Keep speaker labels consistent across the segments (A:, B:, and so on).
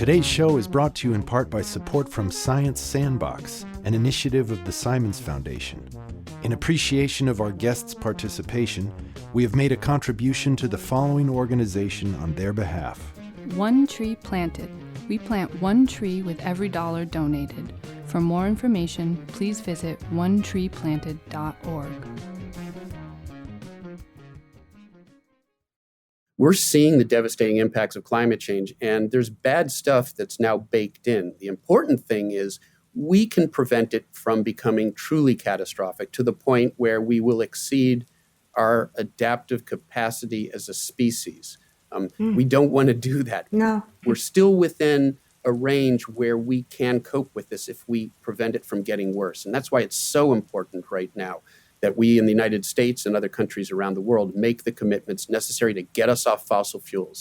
A: Today's show is brought to you in part by support from Science Sandbox, an initiative of the Simons Foundation. In appreciation of our guests' participation, we have made a contribution to the following organization on their behalf.
B: One Tree Planted. We plant one tree with every dollar donated. For more information, please visit onetreeplanted.org.
C: We're seeing the devastating impacts of climate change, and there's bad stuff that's now baked in. The important thing is we can prevent it from becoming truly catastrophic to the point where we will exceed our adaptive capacity as a species. We don't want to do that.
D: No.
C: We're still within a range where we can cope with this if we prevent it from getting worse. And that's why it's so important right now that we in the United States and other countries around the world make the commitments necessary to get us off fossil fuels.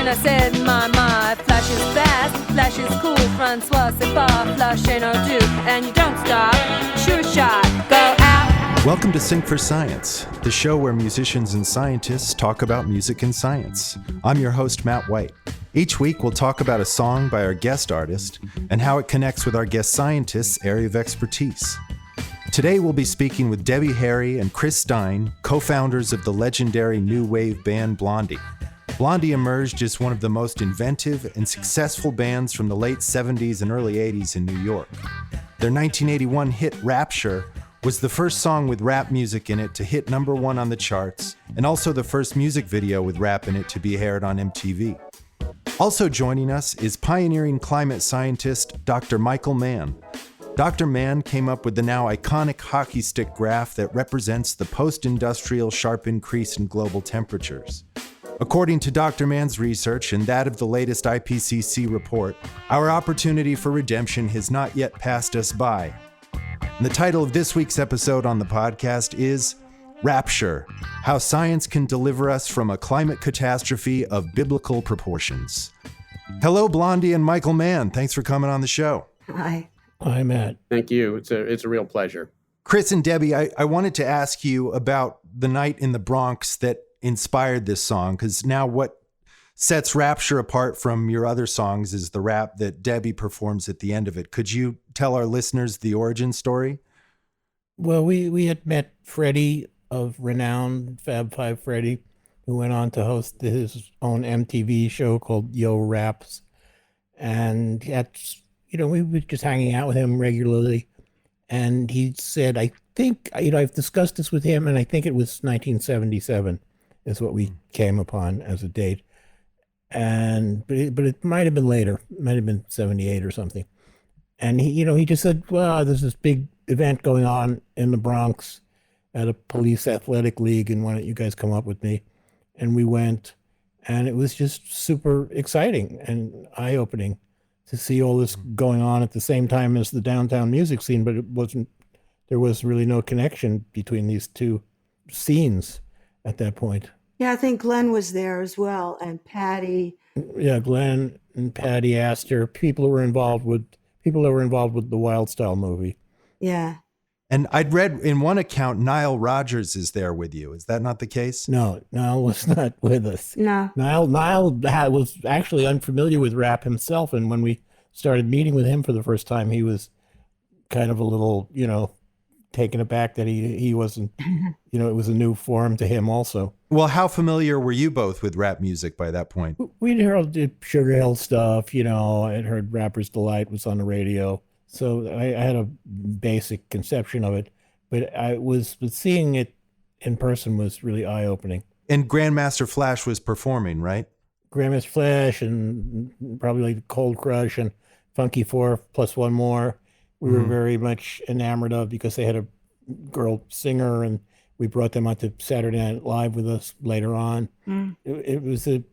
E: I said, my, flash is fast, flash is cool, Francois, c'est pas, flash ain't no do, and you don't stop, shoot a shot, go out.
A: Welcome to Sync for Science, the show where musicians and scientists talk about music and science. I'm your host, Matt White. Each week, we'll talk about a song by our guest artist and how it connects with our guest scientist's area of expertise. Today, we'll be speaking with Debbie, Harry, and Chris Stein, co-founders of the legendary new wave band Blondie. Blondie emerged as one of the most inventive and successful bands from the late 70s and early 80s in New York. Their 1981 hit Rapture was the first song with rap music in it to hit number one on the charts, and also the first music video with rap in it to be aired on MTV. Also joining us is pioneering climate scientist Dr. Michael Mann. Dr. Mann came up with the now iconic hockey stick graph that represents the post-industrial sharp increase in global temperatures. According to Dr. Mann's research and that of the latest IPCC report, our opportunity for redemption has not yet passed us by. And the title of this week's episode on the podcast is Rapture: How Science Can Deliver Us from a Climate Catastrophe of Biblical Proportions. Hello, Blondie and Michael Mann. Thanks for coming on the show.
D: Hi.
F: Hi, Matt.
C: Thank you. It's a real pleasure.
A: Chris and Debbie, I wanted to ask you about the night in the Bronx that inspired this song, because now what sets Rapture apart from your other songs is the rap that Debbie performs at the end of it. Could you tell our listeners the origin story?
F: Well, we had met Freddie of renown, Fab Five Freddie, who went on to host his own MTV show called Yo Raps. And we were just hanging out with him regularly. And he said, I think, I've discussed this with him, and I think it was 1977. Is what we came upon as a date. But it might have been later. It might have been 78 or something. And he just said, well, there's this big event going on in the Bronx at a police athletic league, and why don't you guys come up with me? And we went, and it was just super exciting and eye-opening to see all this going on at the same time as the downtown music scene, but there was really no connection between these two scenes at that point.
D: Yeah, I think Glenn was there as well, and Patty.
F: Yeah, Glenn and Patty Astor, people that were involved with the Wild Style movie.
D: Yeah.
A: And I'd read in one account, Nile Rodgers is there with you. Is that not the case?
F: No, Nile was not with us.
D: No.
F: Nile was actually unfamiliar with rap himself, and when we started meeting with him for the first time, he was kind of a little, taken aback that he wasn't, it was a new form to him also.
A: Well, how familiar were you both with rap music by that point?
F: We'd heard Sugar Hill stuff, I'd heard Rapper's Delight was on the radio. So I had a basic conception of it, but seeing it in person was really eye-opening.
A: And Grandmaster Flash was performing, right?
F: Grandmaster Flash and probably like Cold Crush and Funky 4 plus one more. We were very much enamored of because they had a girl singer, and we brought them onto Saturday Night Live with us later on. It was a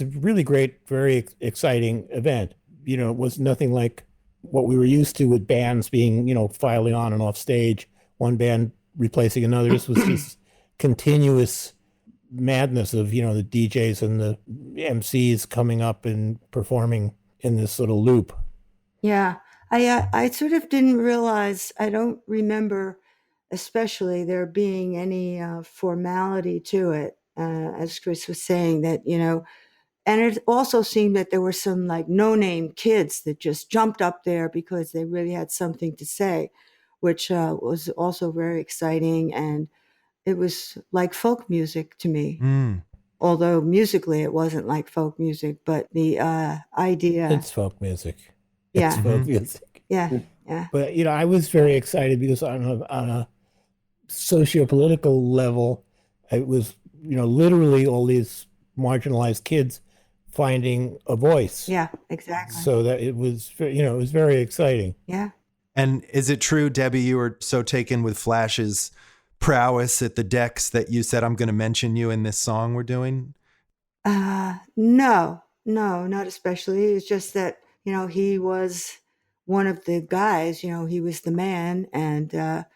F: really great, very exciting event. It was nothing like what we were used to with bands being, filing on and off stage, one band replacing another. This was just continuous madness of, the DJs and the MCs coming up and performing in this sort of loop.
D: Yeah. I sort of didn't realize, I don't remember especially there being any formality to it, as Chris was saying, that, and it also seemed that there were some like no-name kids that just jumped up there because they really had something to say, which was also very exciting. And it was like folk music to me.
A: Mm.
D: Although musically it wasn't like folk music, but the idea.
F: It's folk music.
D: Yeah.
F: It's folk music.
D: Yeah. Yeah.
F: But, I was very excited because on a socio-political level, it was, literally all these marginalized kids finding a voice.
D: Yeah, exactly.
F: So that it was, it was very exciting.
D: Yeah.
A: And is it true, Debbie, you were so taken with Flash's prowess at the decks that you said, I'm going to mention you in this song we're doing?
D: No, not especially. It's just that, he was one of the guys, he was the man, and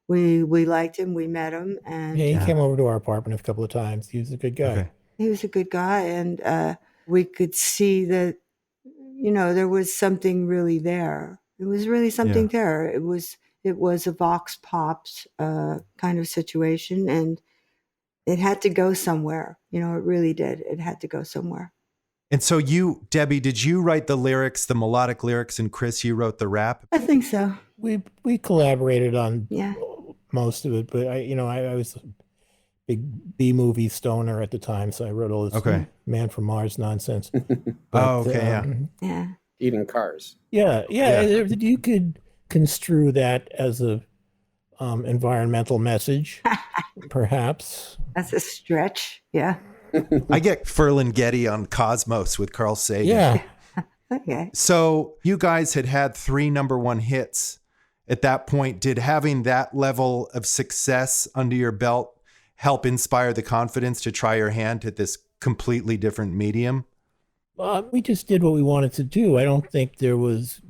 D: we liked him, we met him, and
F: Yeah, he came over to our apartment a couple of times. He was a good guy.
A: Okay.
D: he was a good guy, and we could see that, there was something really there. It was really something there. It was a vox pops kind of situation, and it had to go somewhere. It really did. It had to go somewhere.
A: And so you, Debbie, did you write the lyrics, the melodic lyrics, and Chris, you wrote the rap?
D: I think so.
F: We collaborated on
D: Yeah.
F: most of it, but I was a big B-movie stoner at the time, so I wrote all this Man from Mars nonsense. But,
D: Yeah.
C: Eating cars.
F: Yeah. You could construe that as a environmental message, perhaps.
D: That's a stretch. Yeah.
A: I get Ferlinghetti on Cosmos with Carl Sagan.
F: Yeah.
D: Okay.
A: So you guys had 3 #1 hits at that point. Did having that level of success under your belt help inspire the confidence to try your hand at this completely different medium?
F: We just did what we wanted to do. I don't think there was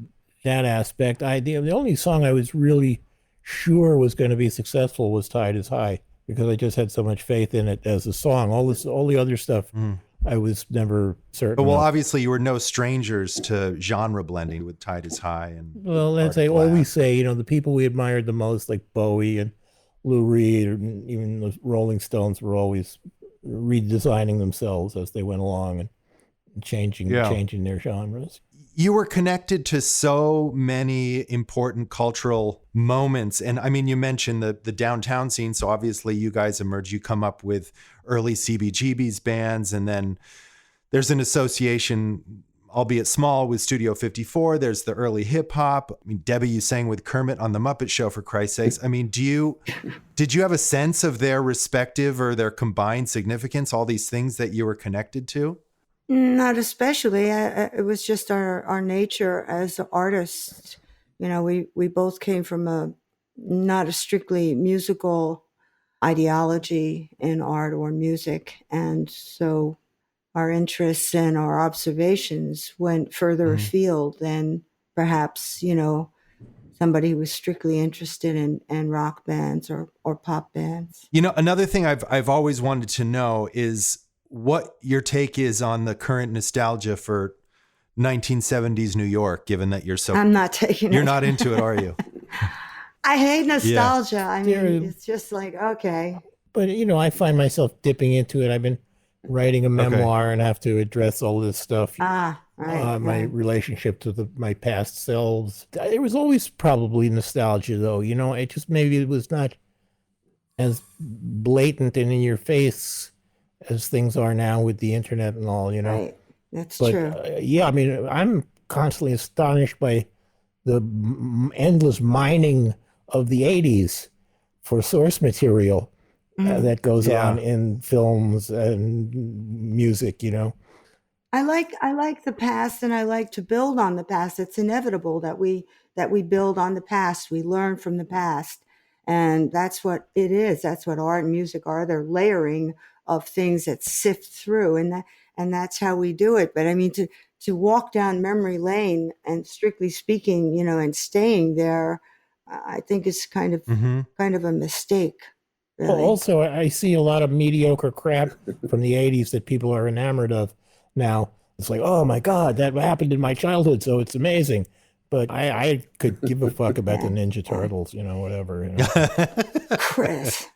F: that aspect. The only song I was really sure was going to be successful was Tide is High, because I just had so much faith in it as a song. All the other stuff, I was never certain.
A: But well,
F: of.
A: obviously you were no strangers to genre blending with Tide is High. And
F: Well, as I always say, the people we admired the most, like Bowie and Lou Reed, and even the Rolling Stones, were always redesigning themselves as they went along and changing their genres.
A: You were connected to so many important cultural moments. And I mean, you mentioned the downtown scene. So obviously you guys emerge, you come up with early CBGB's bands. And then there's an association, albeit small, with Studio 54. There's the early hip hop. I mean, Debbie, you sang with Kermit on the Muppet Show, for Christ's sakes. I mean, did you have a sense of their respective or their combined significance, all these things that you were connected to?
D: Not especially. It was just our nature as artists. We both came from not a strictly musical ideology in art or music. And so our interests and our observations went further afield than perhaps, somebody who was strictly interested in rock bands or pop bands.
A: Another thing I've always wanted to know is what your take is on the current nostalgia for 1970s New York, given that
D: I'm not taking it.
A: You're not into it, are you?
D: I hate nostalgia. Yeah. I mean, it's just like, okay.
F: But, I find myself dipping into it. I've been writing a memoir and have to address all this stuff. My relationship to my past selves. There was always probably nostalgia, though. It just maybe it was not as blatant and in your face as things are now with the internet and all,
D: Right. That's true.
F: I mean, I'm constantly astonished by the endless mining of the 80s for source material that goes on in films and music,
D: I like the past, and I like to build on the past. It's inevitable that we build on the past. We learn from the past. And that's what it is. That's what art and music are. They're layering of things that sift through, and that's how we do it. But I mean, to walk down memory lane and strictly speaking, and staying there, I think is kind of a mistake. Really.
F: Well, also, I see a lot of mediocre crap from the 80s that people are enamored of now. It's like, oh my God, that happened in my childhood, so it's amazing. But I could give a fuck about the Ninja Turtles, whatever.
D: Chris.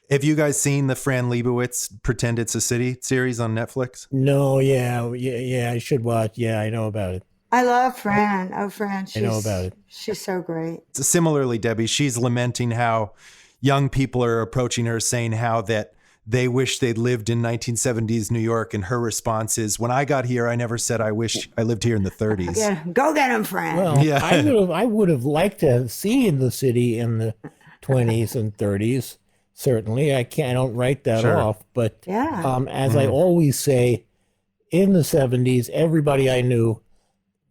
A: Have you guys seen the Fran Lebowitz Pretend It's a City series on Netflix?
F: No, yeah, I should watch. Yeah, I know about it.
D: I love Fran. Oh, Fran.
F: I know about it.
D: She's so great.
A: Similarly, Debbie, she's lamenting how young people are approaching her saying how that they wish they'd lived in 1970s New York. And her response is, when I got here, I never said I wish I lived here in the 30s.
D: Yeah, go get him, Fran.
F: Well,
A: Yeah.
F: I would have liked to have seen the city in the 20s and 30s. Certainly, I don't write that
A: Sure.
F: off. But
D: Yeah.
F: as I always say, in the 70s, everybody I knew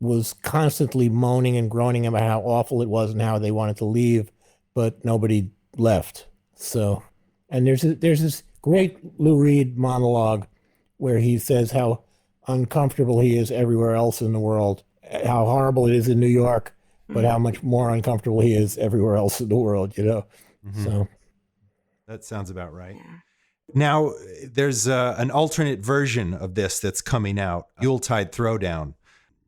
F: was constantly moaning and groaning about how awful it was and how they wanted to leave, but nobody left. So, and there's this great Lou Reed monologue where he says how uncomfortable he is everywhere else in the world, how horrible it is in New York, but how much more uncomfortable he is everywhere else in the world, So
A: That sounds about right. Yeah. Now, there's an alternate version of this that's coming out, Yuletide Throwdown.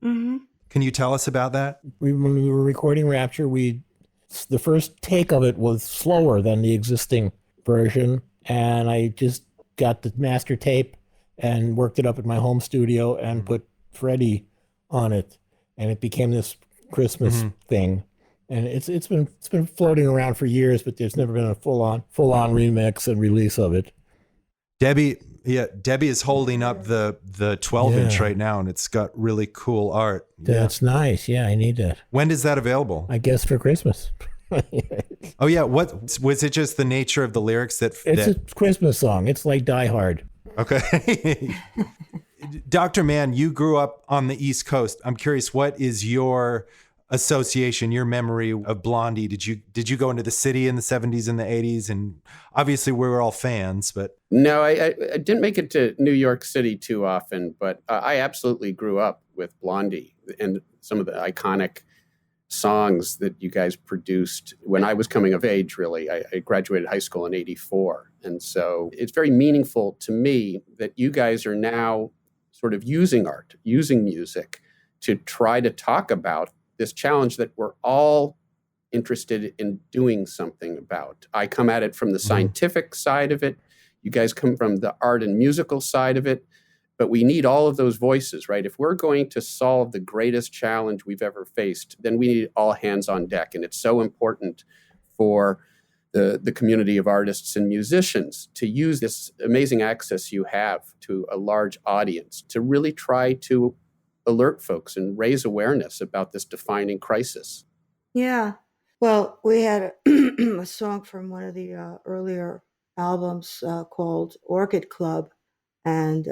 D: Mm-hmm.
A: Can you tell us about that?
F: When we were recording Rapture, the first take of it was slower than the existing version, and I just got the master tape and worked it up at my home studio and put Freddie on it, and it became this Christmas thing. And it's been floating around for years, but there's never been a full on remix and release of it.
A: Debbie is holding up the 12-inch right now, and it's got really cool art.
F: That's nice. Yeah, I need that.
A: When is that available?
F: I guess for Christmas.
A: Oh yeah, what was it? Just the nature of the lyrics
F: it's a Christmas song. It's like Die Hard.
A: Okay. Dr. Mann, you grew up on the East Coast. I'm curious, what is your association, your memory of Blondie? Did you go into the city in the 70s and the 80s? And obviously we were all fans, but
C: No, I didn't make it to New York City too often, but I absolutely grew up with Blondie and some of the iconic songs that you guys produced when I was coming of age, really. I graduated high school in 84. And so it's very meaningful to me that you guys are now sort of using art, using music to try to talk about this challenge that we're all interested in doing something about. I come at it from the scientific side of it. You guys come from the art and musical side of it. But we need all of those voices, right? If we're going to solve the greatest challenge we've ever faced, then we need all hands on deck. And it's so important for the community of artists and musicians to use this amazing access you have to a large audience to really try to alert folks and raise awareness about this defining crisis.
D: Yeah. Well, we had a song from one of the earlier albums called Orchid Club. And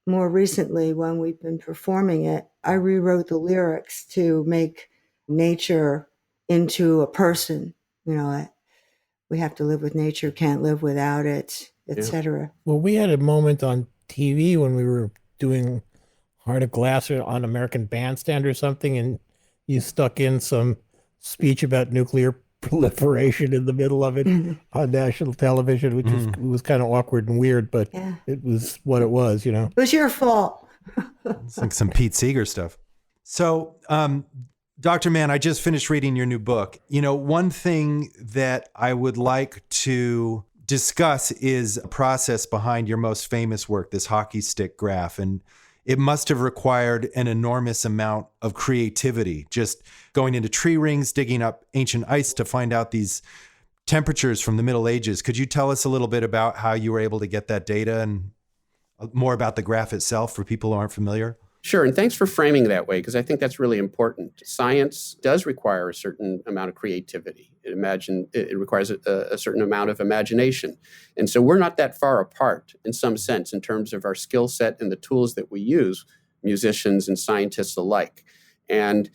D: more recently, when we've been performing it, I rewrote the lyrics to make nature into a person. We have to live with nature, can't live without it, etc.
F: Well, we had a moment on TV when we were doing Heart of Glass on American Bandstand or something, and you stuck in some speech about nuclear proliferation in the middle of it on national television, which was kind of awkward and weird, but it was what it was,
D: It was your fault.
A: It's like some Pete Seeger stuff. So, Dr. Mann, I just finished reading your new book. One thing that I would like to discuss is a process behind your most famous work, this hockey stick graph. And it must have required an enormous amount of creativity, just going into tree rings, digging up ancient ice to find out these temperatures from the Middle Ages. Could you tell us a little bit about how you were able to get that data and more about the graph itself for people who aren't familiar?
C: Sure, and thanks for framing that way, because I think that's really important. Science does require a certain amount of creativity. It requires a certain amount of imagination. And so we're not that far apart in some sense in terms of our skill set and the tools that we use, musicians and scientists alike. And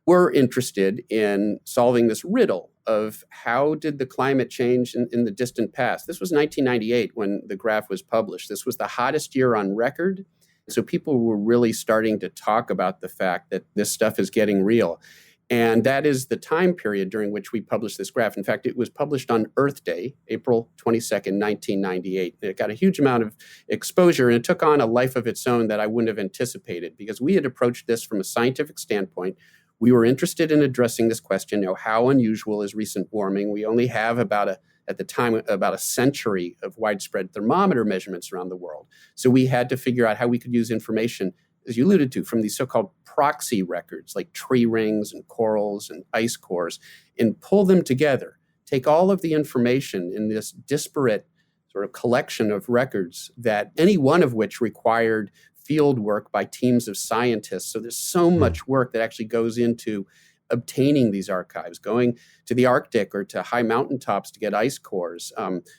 C: we're interested in solving this riddle of how did the climate change in the distant past. This was 1998 when the graph was published. This was the hottest year on record. So people were really starting to talk about the fact that this stuff is getting real. And that is the time period during which we published this graph. In fact, it was published on Earth Day, April 22nd, 1998. It got a huge amount of exposure, and it took on a life of its own that I wouldn't have anticipated, because we had approached this from a scientific standpoint. We were interested in addressing this question, how unusual is recent warming? We only have at the time, about a century of widespread thermometer measurements around the world. So we had to figure out how we could use information, as you alluded to, from these so-called proxy records, like tree rings and corals and ice cores, and pull them together, take all of the information in this disparate sort of collection of records, that any one of which required field work by teams of scientists. So there's so much work that actually goes into obtaining these archives, going to the Arctic or to high mountaintops to get ice cores,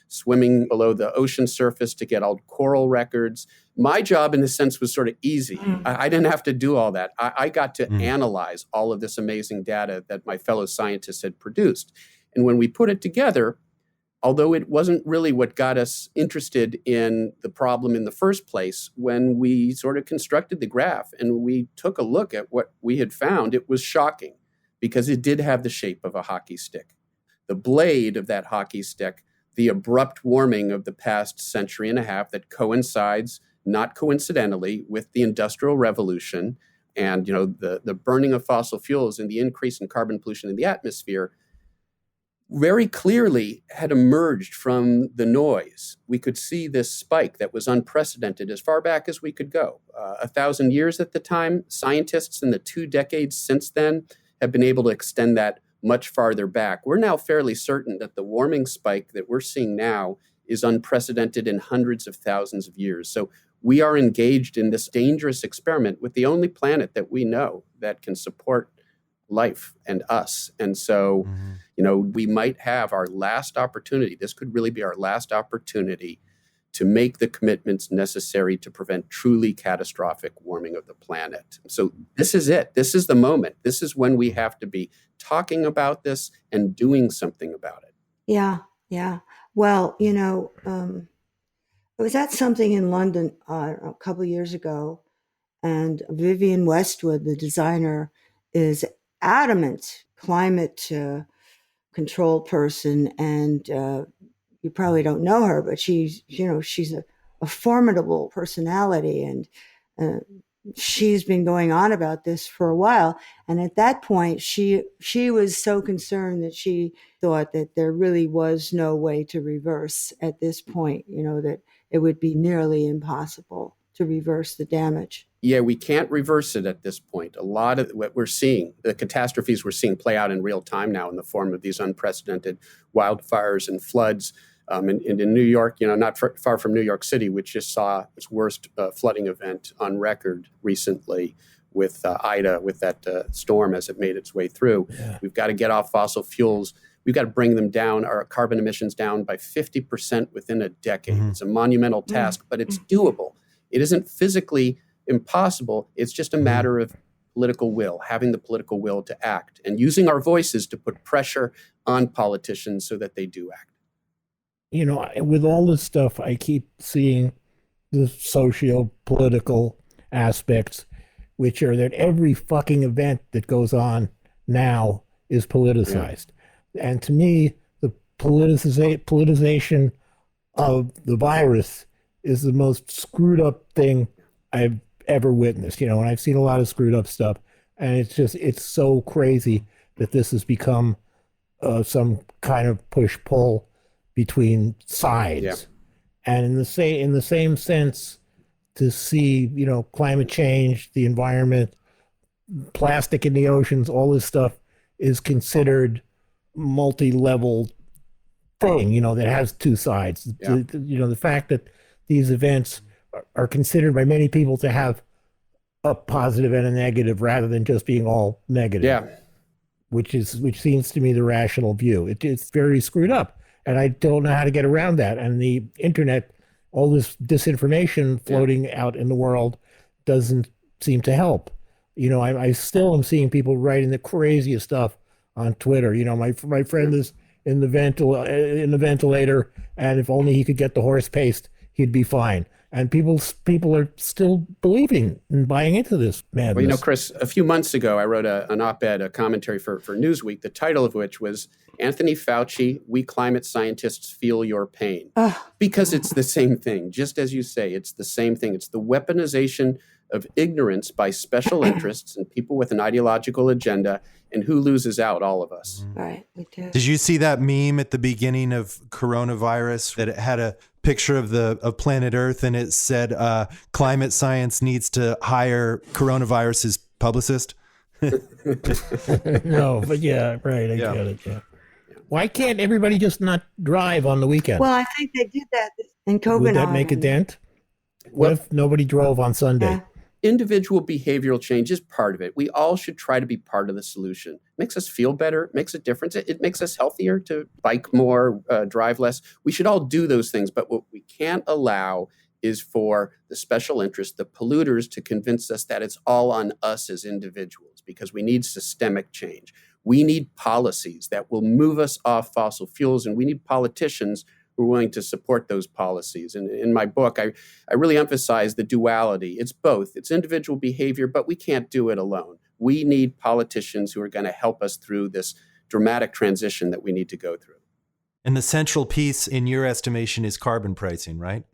C: swimming below the ocean surface to get old coral records. My job, in a sense, was sort of easy. I didn't have to do all that. I got to analyze all of this amazing data that my fellow scientists had produced. And when we put it together, although it wasn't really what got us interested in the problem in the first place, when we sort of constructed the graph and we took a look at what we had found, it was shocking, because it did have the shape of a hockey stick. The blade of that hockey stick, the abrupt warming of the past century and a half that coincides, not coincidentally, with the Industrial Revolution and the burning of fossil fuels and the increase in carbon pollution in the atmosphere, very clearly had emerged from the noise. We could see this spike that was unprecedented as far back as we could go. 1,000 years at the time. Scientists in the 2 decades since then have been able to extend that much farther back. We're now fairly certain that the warming spike that we're seeing now is unprecedented in hundreds of thousands of years. So we are engaged in this dangerous experiment with the only planet that we know that can support life and us. And so, we might have our last opportunity. This could really be our last opportunity to make the commitments necessary to prevent truly catastrophic warming of the planet. So this is it. This is the moment. This is when we have to be talking about this and doing something about it.
D: Yeah. Well, I was at something in London a couple of years ago, and Vivienne Westwood, the designer, is adamant climate control person, and you probably don't know her, but she's a formidable personality, and she's been going on about this for a while. And at that point, she was so concerned that she thought that there really was no way to reverse at this point, that it would be nearly impossible to reverse the damage.
C: Yeah, we can't reverse it at this point. A lot of what we're seeing, the catastrophes we're seeing play out in real time now in the form of these unprecedented wildfires and floods. And in New York, not far from New York City, which just saw its worst flooding event on record recently with Ida, with that storm as it made its way through. Yeah. We've got to get off fossil fuels. We've got to bring them down, our carbon emissions down by 50% within a decade. It's a monumental task, but it's doable. It isn't physically impossible. It's just a matter of political will, having the political will to act and using our voices to put pressure on politicians so that they do act.
F: With all this stuff, I keep seeing the socio-political aspects, which are that every fucking event that goes on now is politicized. Yeah. And to me, the politicization of the virus is the most screwed up thing I've ever witnessed, and I've seen a lot of screwed up stuff, and it's so crazy that this has become some kind of push-pull between sides. Yeah. And in the same sense, to see, climate change, the environment, plastic in the oceans, all this stuff is considered multi-level thing, that has two sides. Yeah. The fact that these events are considered by many people to have a positive and a negative rather than just being all negative. Yeah. Which seems to me the rational view. It's very screwed up. And I don't know how to get around that. And the internet, all this disinformation floating out in the world doesn't seem to help. I still am seeing people writing the craziest stuff on Twitter. My friend is in the ventilator, and if only he could get the horse paste, he'd be fine. And people are still believing and buying into this madness.
C: Well, Chris, a few months ago, I wrote an op-ed, a commentary for Newsweek, the title of which was Anthony Fauci, We Climate Scientists Feel Your Pain. Because it's the same thing. Just as you say, it's the same thing. It's the weaponization of ignorance by special interests and people with an ideological agenda. And who loses out? All of us.
D: Right. We do.
A: Did you see that meme at the beginning of coronavirus that it had a picture of planet Earth and it said climate science needs to hire coronavirus's publicist?
F: No, but yeah, right. I get it. Yeah. Why can't everybody just not drive on the weekend?
D: Well, I think they did that in Copenhagen.
F: Would that make a dent? What if nobody drove on Sunday?
D: Yeah.
C: Individual behavioral change is part of it. We all should try to be part of the solution. It makes us feel better. It makes a difference. It makes us healthier to bike more, drive less. We should all do those things. But what we can't allow is for the special interest, the polluters, to convince us that it's all on us as individuals, because we need systemic change. We need policies that will move us off fossil fuels, and we need politicians who are willing to support those policies. And in my book, I really emphasize the duality. It's both. It's individual behavior, but we can't do it alone. We need politicians who are going to help us through this dramatic transition that we need to go through.
A: And the central piece, in your estimation, is carbon pricing, right?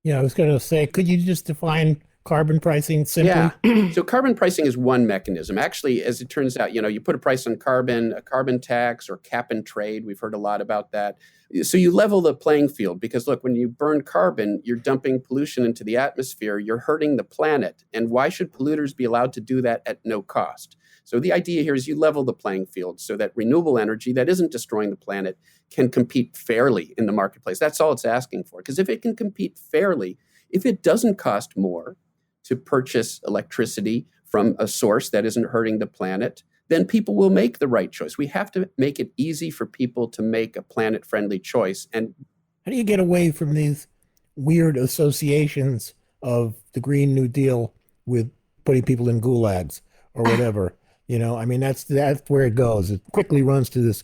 F: Yeah, I was going to say, could you just define carbon pricing simply?
C: Yeah. So carbon pricing is one mechanism. Actually, as it turns out, you put a price on carbon, a carbon tax, or cap and trade. We've heard a lot about that. So you level the playing field, because look, when you burn carbon, you're dumping pollution into the atmosphere, you're hurting the planet. And why should polluters be allowed to do that at no cost? So the idea here is you level the playing field so that renewable energy that isn't destroying the planet can compete fairly in the marketplace. That's all it's asking for. Because if it can compete fairly, if it doesn't cost more to purchase electricity from a source that isn't hurting the planet, then people will make the right choice. We have to make it easy for people to make a planet-friendly choice. And
F: how do you get away from these weird associations of the Green New Deal with putting people in gulags or whatever? That's where it goes. It quickly runs to this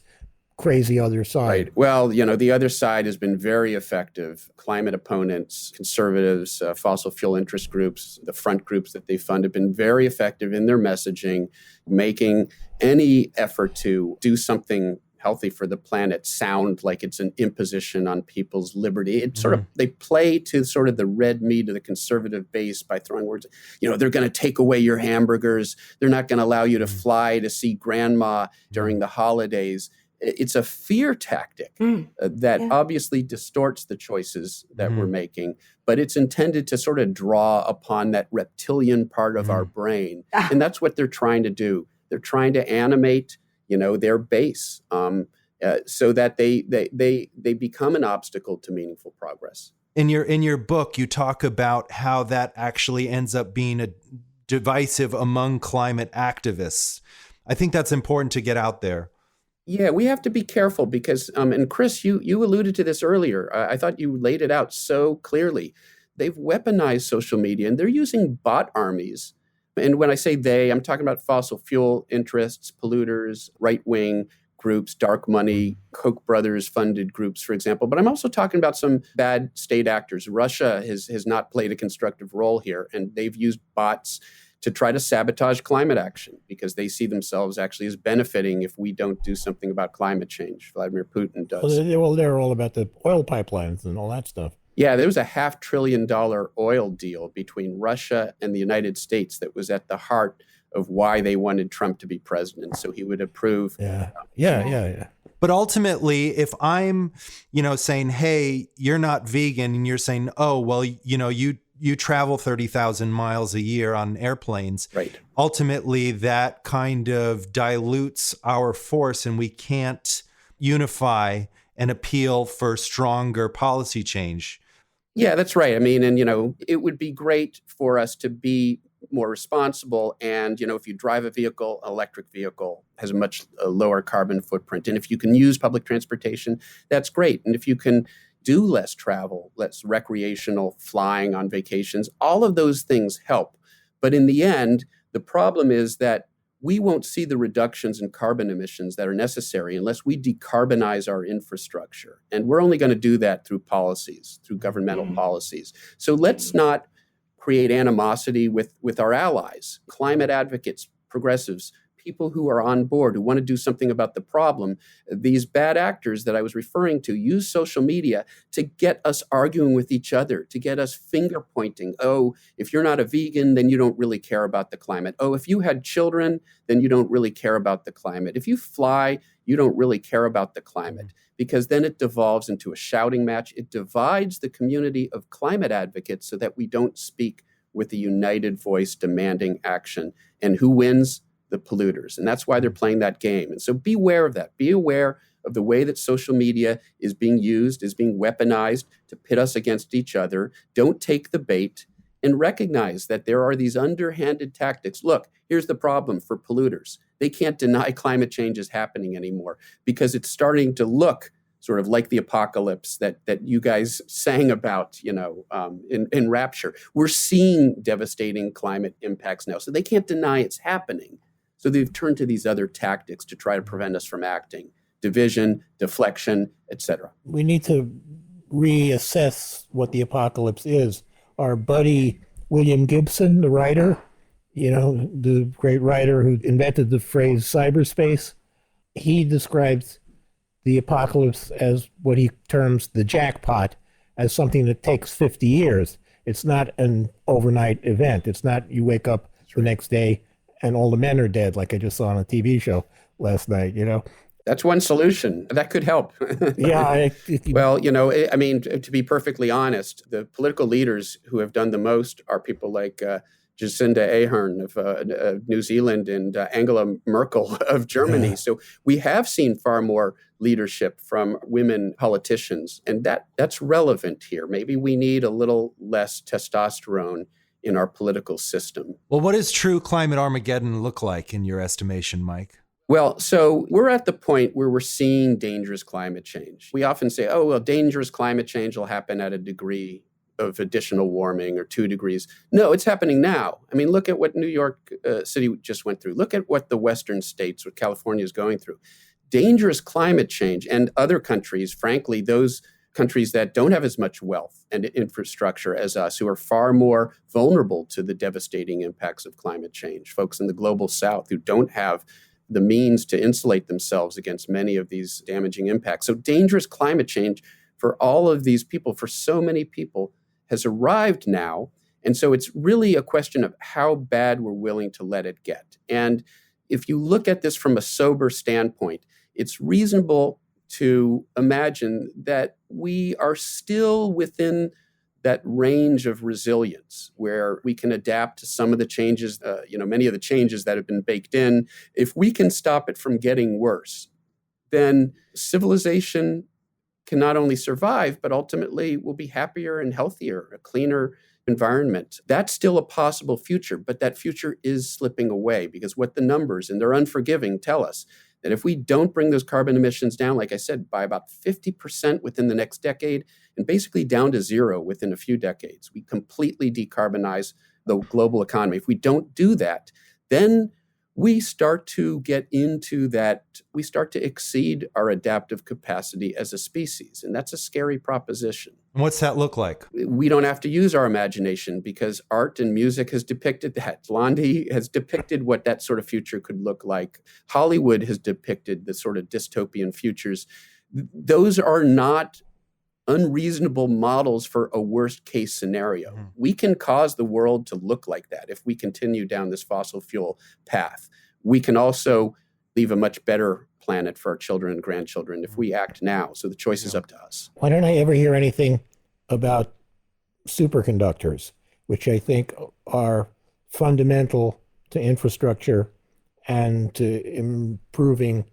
F: crazy other side.
C: Right. Well, the other side has been very effective. Climate opponents, conservatives, fossil fuel interest groups, the front groups that they fund have been very effective in their messaging, making any effort to do something healthy for the planet sound like it's an imposition on people's liberty. It sort of, they play to sort of the red meat of the conservative base by throwing words, they're going to take away your hamburgers. They're not going to allow you to fly to see grandma during the holidays. It's a fear tactic that obviously distorts the choices that we're making, but it's intended to sort of draw upon that reptilian part of our brain. And that's what they're trying to do. They're trying to animate, their base so that they become an obstacle to meaningful progress.
A: In your book, you talk about how that actually ends up being a divisive among climate activists. I think that's important to get out there.
C: Yeah, we have to be careful because, and Chris, you alluded to this earlier. I thought you laid it out so clearly. They've weaponized social media and they're using bot armies. And when I say they, I'm talking about fossil fuel interests, polluters, right-wing groups, dark money, Koch brothers funded groups, for example. But I'm also talking about some bad state actors. Russia has not played a constructive role here, and they've used bots to try to sabotage climate action because they see themselves actually as benefiting if we don't do something about climate change. Vladimir Putin does.
F: Well, they're all about the oil pipelines and all that stuff.
C: Yeah, there was a $500 billion oil deal between Russia and the United States that was at the heart of why they wanted Trump to be president, so he would approve.
F: Yeah.
A: But ultimately, if I'm, saying, hey, you're not vegan, and you're saying, oh, well, you travel 30,000 miles a year on airplanes.
C: Right.
A: Ultimately, that kind of dilutes our force and we can't unify and appeal for stronger policy change.
C: Yeah, that's right. I mean, and, it would be great for us to be more responsible. And, if you drive a vehicle, an electric vehicle has a much lower carbon footprint. And if you can use public transportation, that's great. And if you can do less travel, less recreational flying on vacations, all of those things help. But in the end, the problem is that we won't see the reductions in carbon emissions that are necessary unless we decarbonize our infrastructure. And we're only going to do that through policies, through governmental policies. So let's not create animosity with our allies, climate advocates, progressives, people who are on board, who want to do something about the problem. These bad actors that I was referring to use social media to get us arguing with each other, to get us finger pointing. Oh, if you're not a vegan, then you don't really care about the climate. Oh, if you had children, then you don't really care about the climate. If you fly, you don't really care about the climate, because then it devolves into a shouting match. It divides the community of climate advocates so that we don't speak with a united voice demanding action. And who wins? The polluters. And that's why they're playing that game. And so beware of that. Be aware of the way that social media is being used, is being weaponized to pit us against each other. Don't take the bait, and recognize that there are these underhanded tactics. Look, here's the problem for polluters. They can't deny climate change is happening anymore because it's starting to look sort of like the apocalypse that you guys sang about, in Rapture. We're seeing devastating climate impacts now, so they can't deny it's happening. So they've turned to these other tactics to try to prevent us from acting: division, deflection, etc.
F: We need to reassess what the apocalypse is. Our buddy William Gibson, the writer, the great writer who invented the phrase cyberspace, he describes the apocalypse as what he terms the jackpot, as something that takes 50 years. It's not an overnight event. It's not you wake up the next day and all the men are dead, like I just saw on a TV show last night,
C: That's one solution. That could help.
F: Yeah.
C: Well, to be perfectly honest, the political leaders who have done the most are people like Jacinda Ardern of New Zealand and Angela Merkel of Germany. Yeah. So we have seen far more leadership from women politicians, and that's relevant here. Maybe we need a little less testosterone in our political system.
A: Well, what does true climate Armageddon look like in your estimation, Mike?
C: Well, so we're at the point where we're seeing dangerous climate change. We often say, oh, well, dangerous climate change will happen at a degree of additional warming or 2 degrees. No, it's happening now. I mean, look at what New York City just went through. Look at what the western states, what California is going through. Dangerous climate change, and other countries, frankly, those countries that don't have as much wealth and infrastructure as us, who are far more vulnerable to the devastating impacts of climate change. Folks in the global south who don't have the means to insulate themselves against many of these damaging impacts. So dangerous climate change for all of these people, for so many people, has arrived now. And so it's really a question of how bad we're willing to let it get. And if you look at this from a sober standpoint, it's reasonable to imagine that we are still within that range of resilience where we can adapt to some of the changes, many of the changes that have been baked in. If we can stop it from getting worse, then civilization can not only survive, but ultimately will be happier and healthier, a cleaner environment. That's still a possible future, but that future is slipping away because what the numbers, and they're unforgiving, tell us that if we don't bring those carbon emissions down, like I said, by about 50% within the next decade, and basically down to zero within a few decades, we completely decarbonize the global economy. If we don't do that, then we start to get into that, we start to exceed our adaptive capacity as a species. And that's a scary proposition.
A: What's that look like?
C: We don't have to use our imagination because art and music has depicted that. Blondie has depicted what that sort of future could look like. Hollywood has depicted the sort of dystopian futures. Those are not unreasonable models for a worst case scenario. Mm-hmm. We can cause the world to look like that if we continue down this fossil fuel path. We can also leave a much better planet for our children and grandchildren if we act now. So the choice is up to us.
F: Why don't I ever hear anything about superconductors, which I think are fundamental to infrastructure and to improving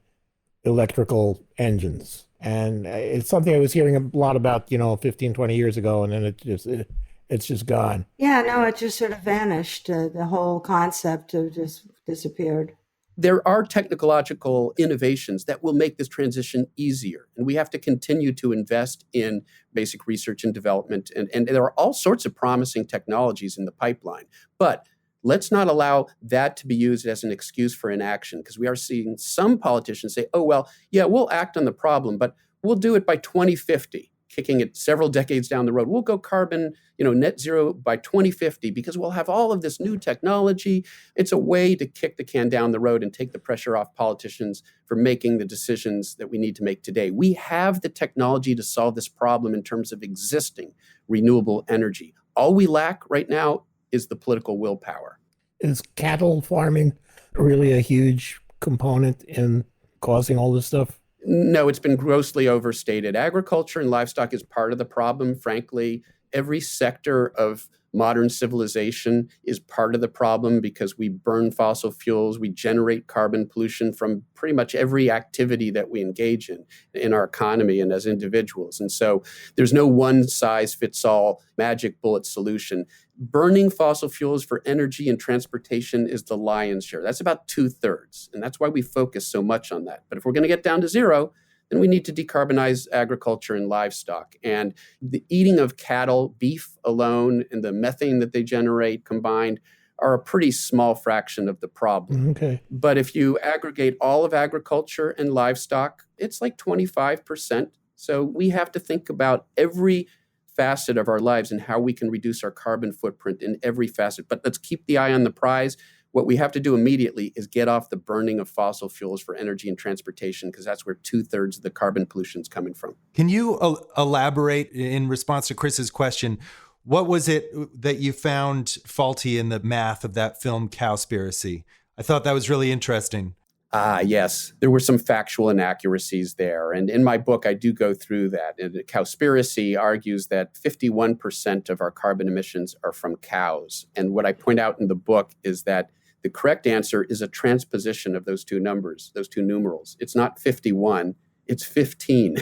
F: electrical engines? And it's something I was hearing a lot about, 15, 20 years ago, and then it's just gone.
D: Yeah, no, it just sort of vanished. The whole concept of just disappeared.
C: There are technological innovations that will make this transition easier. And we have to continue to invest in basic research and development. And there are all sorts of promising technologies in the pipeline. But let's not allow that to be used as an excuse for inaction, because we are seeing some politicians say, oh, well, yeah, we'll act on the problem, but we'll do it by 2050. kicking it several decades down the road. We'll go carbon, net zero by 2050 because we'll have all of this new technology. It's a way to kick the can down the road and take the pressure off politicians for making the decisions that we need to make today. We have the technology to solve this problem in terms of existing renewable energy. All we lack right now is the political willpower.
F: Is cattle farming really a huge component in causing all this stuff?
C: No, it's been grossly overstated. Agriculture and livestock is part of the problem, frankly. Every sector of modern civilization is part of the problem because we burn fossil fuels, we generate carbon pollution from pretty much every activity that we engage in our economy and as individuals. And so there's no one-size-fits-all magic bullet solution. Burning fossil fuels for energy and transportation is the lion's share. That's about 2/3. And that's why we focus so much on that. But if we're going to get down to zero, then we need to decarbonize agriculture and livestock. And the eating of cattle, beef alone, and the methane that they generate combined are a pretty small fraction of the problem.
F: Okay.
C: But if you aggregate all of agriculture and livestock, it's like 25%. So we have to think about every facet of our lives and how we can reduce our carbon footprint in every facet. But let's keep the eye on the prize. What we have to do immediately is get off the burning of fossil fuels for energy and transportation, because that's where 2/3 of the carbon pollution is coming from.
A: Can you elaborate in response to Chris's question? What was it that you found faulty in the math of that film Cowspiracy? I thought that was really interesting.
C: Yes, there were some factual inaccuracies there. And in my book, I do go through that. And Cowspiracy argues that 51% of our carbon emissions are from cows. And what I point out in the book is that the correct answer is a transposition of those two numbers, those two numerals. It's not 51, it's 15.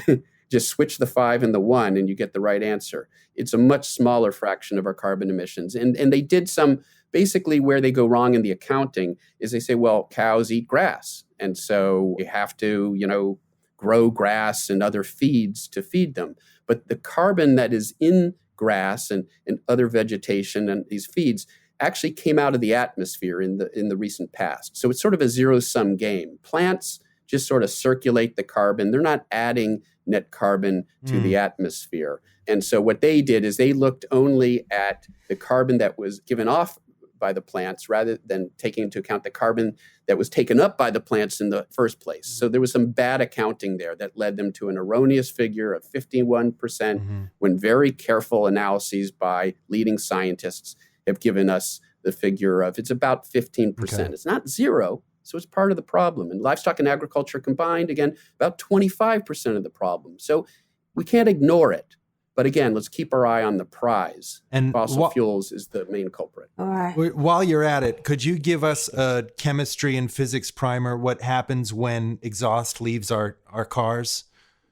C: Just switch the 5 and the 1 and you get the right answer. It's a much smaller fraction of our carbon emissions. And they did some, basically where they go wrong in the accounting is they say, well, cows eat grass. And so we have to, grow grass and other feeds to feed them. But the carbon that is in grass and other vegetation and these feeds actually came out of the atmosphere in the recent past. So it's sort of a zero-sum game. Plants just sort of circulate the carbon. They're not adding net carbon to the atmosphere. And so what they did is they looked only at the carbon that was given off by the plants rather than taking into account the carbon that was taken up by the plants in the first place. So there was some bad accounting there that led them to an erroneous figure of 51% when very careful analyses by leading scientists have given us the figure of it's about 15%. Okay. It's not zero, so it's part of the problem. And livestock and agriculture combined, again, about 25% of the problem. So we can't ignore it. But again, let's keep our eye on the prize. And fossil fuels is the main culprit.
D: All right.
A: While you're at it, could you give us a chemistry and physics primer? What happens when exhaust leaves our cars?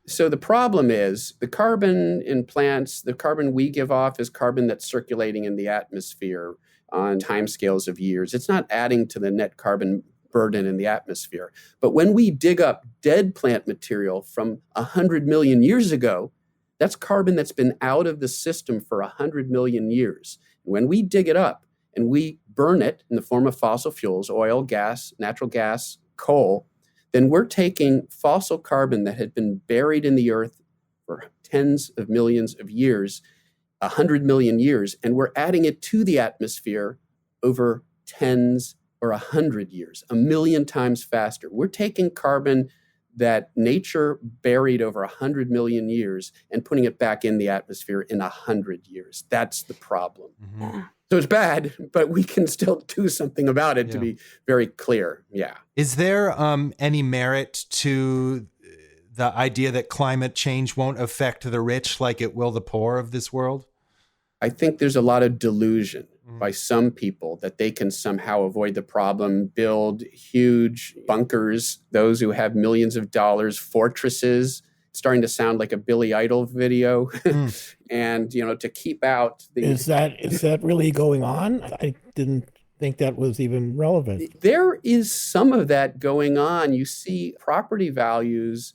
C: So the problem is the carbon in plants, the carbon we give off is carbon that's circulating in the atmosphere on timescales of years. It's not adding to the net carbon burden in the atmosphere. But when we dig up dead plant material from 100 million years ago, that's carbon that's been out of the system for 100 million years. When we dig it up and we burn it in the form of fossil fuels, oil, gas, natural gas, coal, then we're taking fossil carbon that had been buried in the earth for tens of millions of years, 100 million years, and we're adding it to the atmosphere over tens or 100 years, 1,000,000 times faster. We're taking carbon that nature buried over 100 million years and putting it back in the atmosphere in 100 years. That's the problem. Mm-hmm. So it's bad, but we can still do something about it, to be very clear. Yeah.
A: Is there any merit to the idea that climate change won't affect the rich like it will the poor of this world?
C: I think there's a lot of delusion by some people that they can somehow avoid the problem, build huge bunkers, those who have millions of dollars, fortresses. It's starting to sound like a Billy Idol video. And, to keep out the...
F: Is that really going on? I didn't think that was even relevant.
C: There is some of that going on. You see property values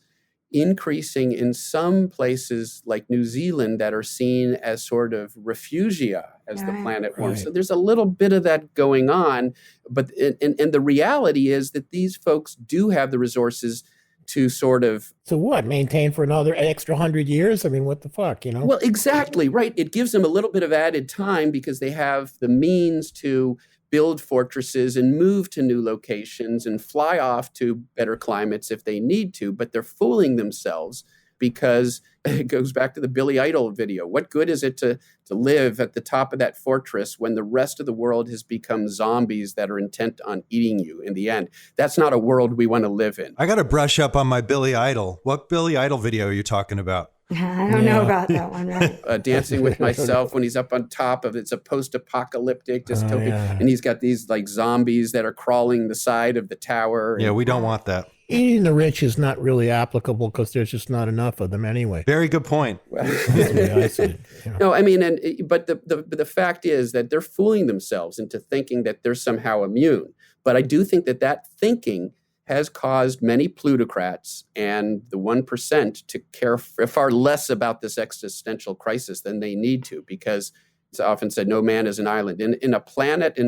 C: increasing in some places like New Zealand that are seen as sort of refugia as the planet warms. Right. So there's a little bit of that going on. But and the reality is that these folks do have the resources to sort of...
F: So what, maintain for another extra 100 years? I mean, what the fuck, you know?
C: Well, exactly, right. It gives them a little bit of added time because they have the means to build fortresses and move to new locations and fly off to better climates if they need to, but they're fooling themselves because it goes back to the Billy Idol video. What good is it to live at the top of that fortress when the rest of the world has become zombies that are intent on eating you in the end? That's not a world we want to live in.
A: I got to brush up on my Billy Idol. What Billy Idol video are you talking about?
D: I don't know about that one, right?
C: Dancing with Myself, when he's up on top of it's a post-apocalyptic dystopian, and he's got these like zombies that are crawling the side of the tower.
A: Yeah, we don't want that.
F: Eating the rich is not really applicable because there's just not enough of them anyway.
A: Very good point.
F: That's the way I see it, you know.
C: No, I mean, but the fact is that they're fooling themselves into thinking that they're somehow immune. But I do think that thinking has caused many plutocrats and the 1% to care far less about this existential crisis than they need to, because it's often said, no man is an island. In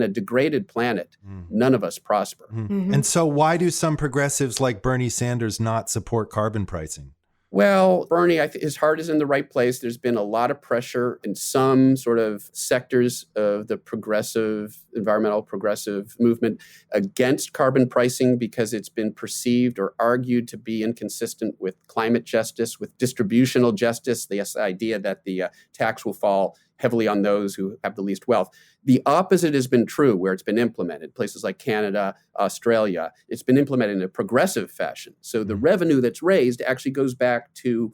C: a degraded planet, none of us prosper.
D: Mm-hmm.
A: And so why do some progressives like Bernie Sanders not support carbon pricing?
C: Well, Bernie, his heart is in the right place. There's been a lot of pressure in some sort of sectors of the environmental progressive movement against carbon pricing because it's been perceived or argued to be inconsistent with climate justice, with distributional justice, this idea that the tax will fall heavily on those who have the least wealth. The opposite has been true where it's been implemented. Places like Canada, Australia, it's been implemented in a progressive fashion. So the revenue that's raised actually goes back to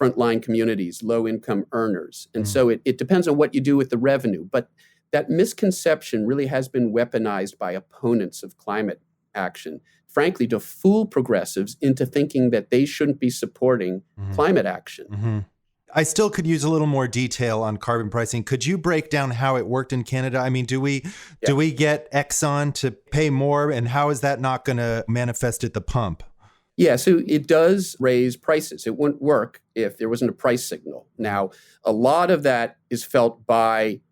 C: frontline communities, low-income earners. And so it depends on what you do with the revenue. But that misconception really has been weaponized by opponents of climate action, frankly, to fool progressives into thinking that they shouldn't be supporting climate action.
A: Mm-hmm. I still could use a little more detail on carbon pricing. Could you break down how it worked in Canada? I mean, do we get Exxon to pay more, and how is that not going to manifest at the pump?
C: Yeah, so it does raise prices. It wouldn't work if there wasn't a price signal. Now, a lot of that is felt by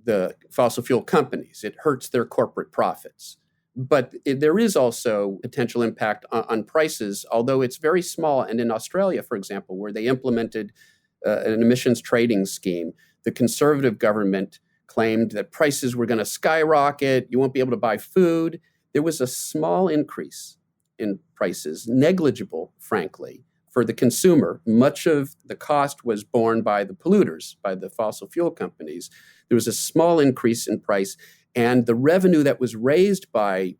C: the fossil fuel companies. It hurts their corporate profits. But there is also potential impact on prices, although it's very small. And in Australia, for example, where they implemented an emissions trading scheme, the conservative government claimed that prices were going to skyrocket. You won't be able to buy food. There was a small increase in prices, negligible, frankly, for the consumer. Much of the cost was borne by the polluters, by the fossil fuel companies. There was a small increase in price, and the revenue that was raised by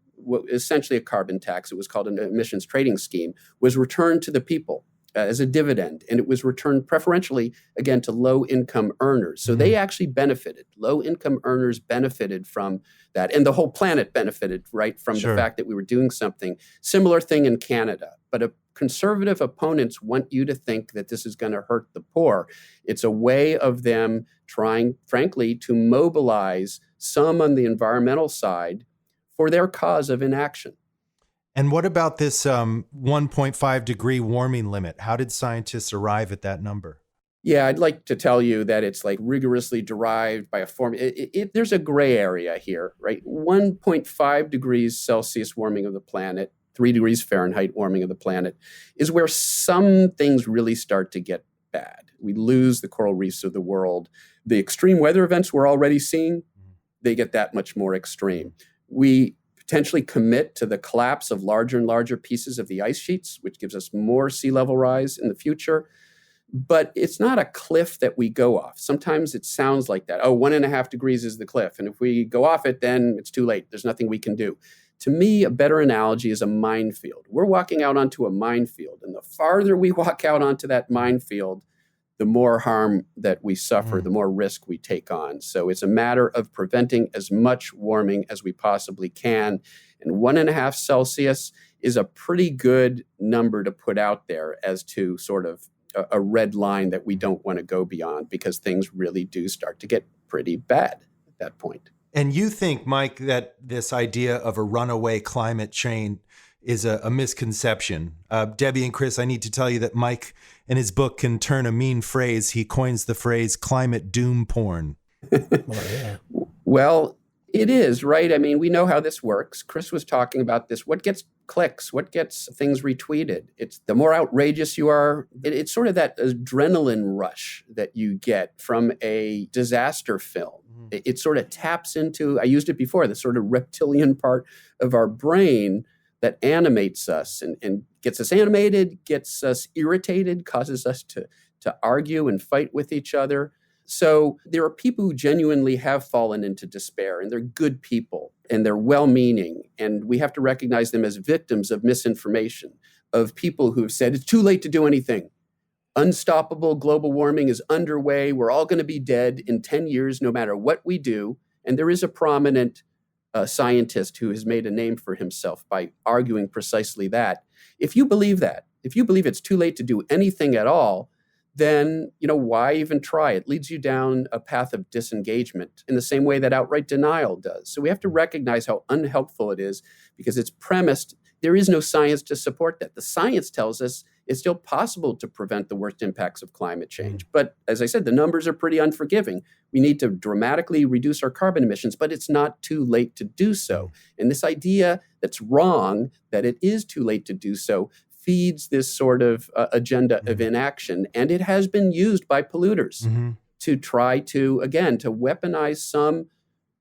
C: essentially a carbon tax, it was called an emissions trading scheme, was returned to the people as a dividend, and it was returned preferentially, again, to low-income earners. So they actually benefited. Low-income earners benefited from that, and the whole planet benefited, right, from the fact that we were doing something. Similar thing in Canada, but conservative opponents want you to think that this is going to hurt the poor. It's a way of them trying, frankly, to mobilize some on the environmental side for their cause of inaction.
A: And what about this 1.5 degree warming limit? How did scientists arrive at that number?
C: Yeah, I'd like to tell you that it's like rigorously derived by a formula. There's a gray area here, right? 1.5 degrees Celsius warming of the planet, 3 degrees Fahrenheit warming of the planet is where some things really start to get bad. We lose the coral reefs of the world. The extreme weather events we're already seeing, they get that much more extreme. We potentially commit to the collapse of larger and larger pieces of the ice sheets, which gives us more sea level rise in the future. But it's not a cliff that we go off. Sometimes it sounds like that. 1.5 degrees is the cliff. And if we go off it, then it's too late. There's nothing we can do. To me, a better analogy is a minefield. We're walking out onto a minefield. And the farther we walk out onto that minefield, the more harm that we suffer, the more risk we take on. So it's a matter of preventing as much warming as we possibly can. And 1.5 Celsius is a pretty good number to put out there as to sort of a red line that we don't want to go beyond, because things really do start to get pretty bad at that point.
A: And you think, Mike, that this idea of a runaway climate change is a misconception. Debbie and Chris, I need to tell you that Mike, in his book, Can Turn a Mean Phrase, he coins the phrase climate doom porn.
C: Well, It is, right? I mean, we know how this works. Chris was talking about this. What gets clicks? What gets things retweeted? It's the more outrageous you are. It's sort of that adrenaline rush that you get from a disaster film. It sort of taps into, I used it before, the sort of reptilian part of our brain that animates us and gets us animated, gets us irritated, causes us to argue and fight with each other. So there are people who genuinely have fallen into despair, and they're good people and they're well-meaning. And we have to recognize them as victims of misinformation, of people who have said, it's too late to do anything. Unstoppable global warming is underway. We're all going to be dead in 10 years, no matter what we do. And there is a prominent scientist who has made a name for himself by arguing precisely that. If you believe that, if you believe it's too late to do anything at all, then, why even try? It leads you down a path of disengagement in the same way that outright denial does. So we have to recognize how unhelpful it is because it's premised. There is no science to support that. The science tells us it's still possible to prevent the worst impacts of climate change. But as I said, the numbers are pretty unforgiving. We need to dramatically reduce our carbon emissions, but it's not too late to do so. And this idea that's wrong, that it is too late to do so, feeds this sort of agenda of inaction. And it has been used by polluters to try to, again, to weaponize some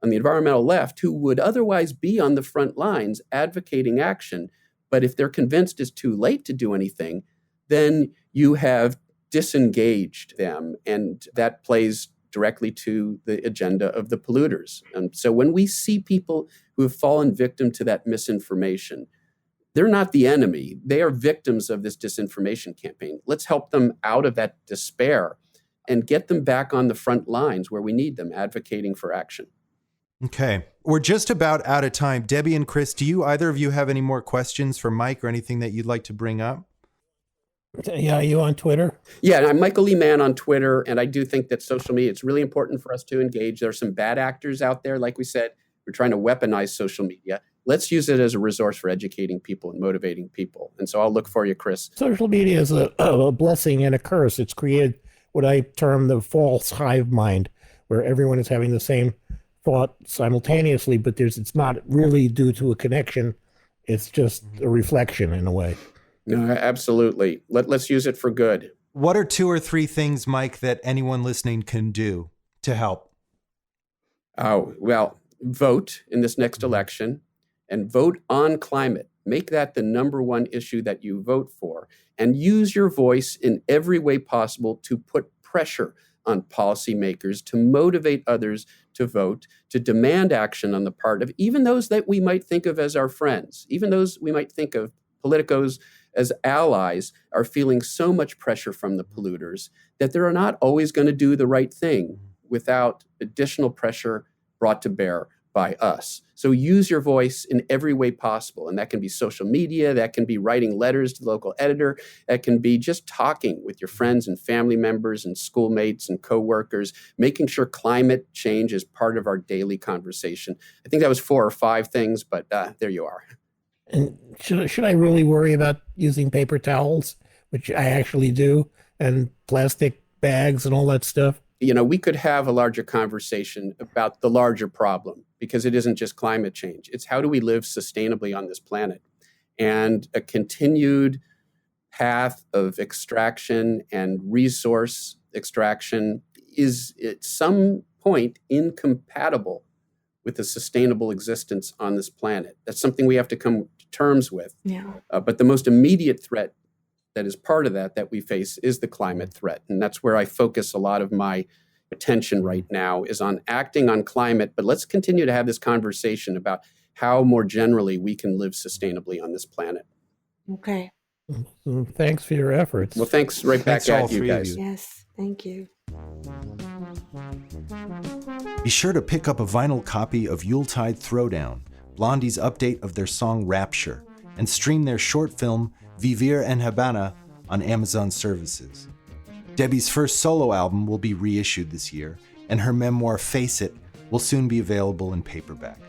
C: on the environmental left who would otherwise be on the front lines advocating action. But if they're convinced it's too late to do anything, then you have disengaged them. And that plays directly to the agenda of the polluters. And so when we see people who have fallen victim to that misinformation, they're not the enemy. They are victims of this disinformation campaign. Let's help them out of that despair and get them back on the front lines where we need them, advocating for action.
A: Okay. We're just about out of time. Debbie and Chris, do either of you have any more questions for Mike or anything that you'd like to bring up?
F: Yeah, are you on Twitter?
C: Yeah, I'm Michael E. Mann on Twitter, and I do think that social media, it's really important for us to engage. There are some bad actors out there, like we said. We're trying to weaponize social media. Let's use it as a resource for educating people and motivating people. And so I'll look for you, Chris.
F: Social media is a blessing and a curse. It's created what I term the false hive mind, where everyone is having the same thought simultaneously, but it's not really due to a connection. It's just a reflection in a way.
C: No, absolutely. Let's use it for good.
A: What are 2 or 3 things, Mike, that anyone listening can do to help?
C: Oh, well, vote in this next election and vote on climate. Make that the number one issue that you vote for, and use your voice in every way possible to put pressure on policymakers, to motivate others to vote, to demand action on the part of even those that we might think of as our friends, even those we might think of politicos as allies, are feeling so much pressure from the polluters that they're not always going to do the right thing without additional pressure brought to bear by us. So use your voice in every way possible. And that can be social media, that can be writing letters to the local editor, that can be just talking with your friends and family members and schoolmates and coworkers, making sure climate change is part of our daily conversation. I think that was 4 or 5 things, but there you are.
F: And should I really worry about using paper towels, which I actually do, and plastic bags and all that stuff?
C: We could have a larger conversation about the larger problem, because it isn't just climate change. It's how do we live sustainably on this planet? And a continued path of extraction and resource extraction is at some point incompatible with a sustainable existence on this planet. That's something we have to come to terms with.
D: Yeah.
C: But the most immediate threat that is part of that we face is the climate threat. And that's where I focus a lot of my attention right now, is on acting on climate. But let's continue to have this conversation about how more generally we can live sustainably on this planet.
D: Okay.
F: Thanks for your efforts.
C: Well, thanks right back
A: Thanks to all
C: at you
A: 3 of
C: guys.
A: you.
D: Yes. Thank you.
A: Be sure to pick up a vinyl copy of Yuletide Throwdown, Blondie's update of their song Rapture, and stream their short film Vivir en Habana on Amazon services. Debbie's first solo album will be reissued this year, and her memoir Face It will soon be available in paperback.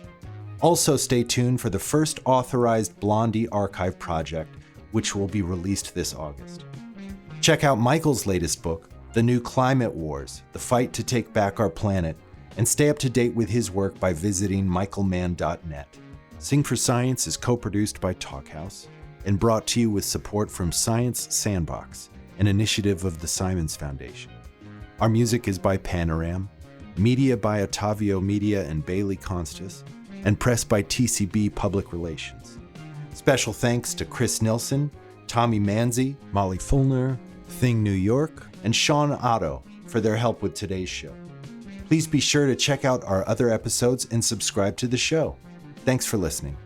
A: Also stay tuned for the first authorized Blondie archive project, which will be released this August. Check out Michael's latest book, The New Climate Wars, The Fight to Take Back Our Planet, and stay up to date with his work by visiting michaelmann.net. Sing for Science is co-produced by Talkhouse and brought to you with support from Science Sandbox, an initiative of the Simons Foundation. Our music is by Panoram, media by Ottavio Media and Bailey Constas, and press by TCB Public Relations. Special thanks to Chris Nilsson, Tommy Manzi, Molly Fulner, Thing New York, and Sean Otto for their help with today's show. Please be sure to check out our other episodes and subscribe to the show. Thanks for listening.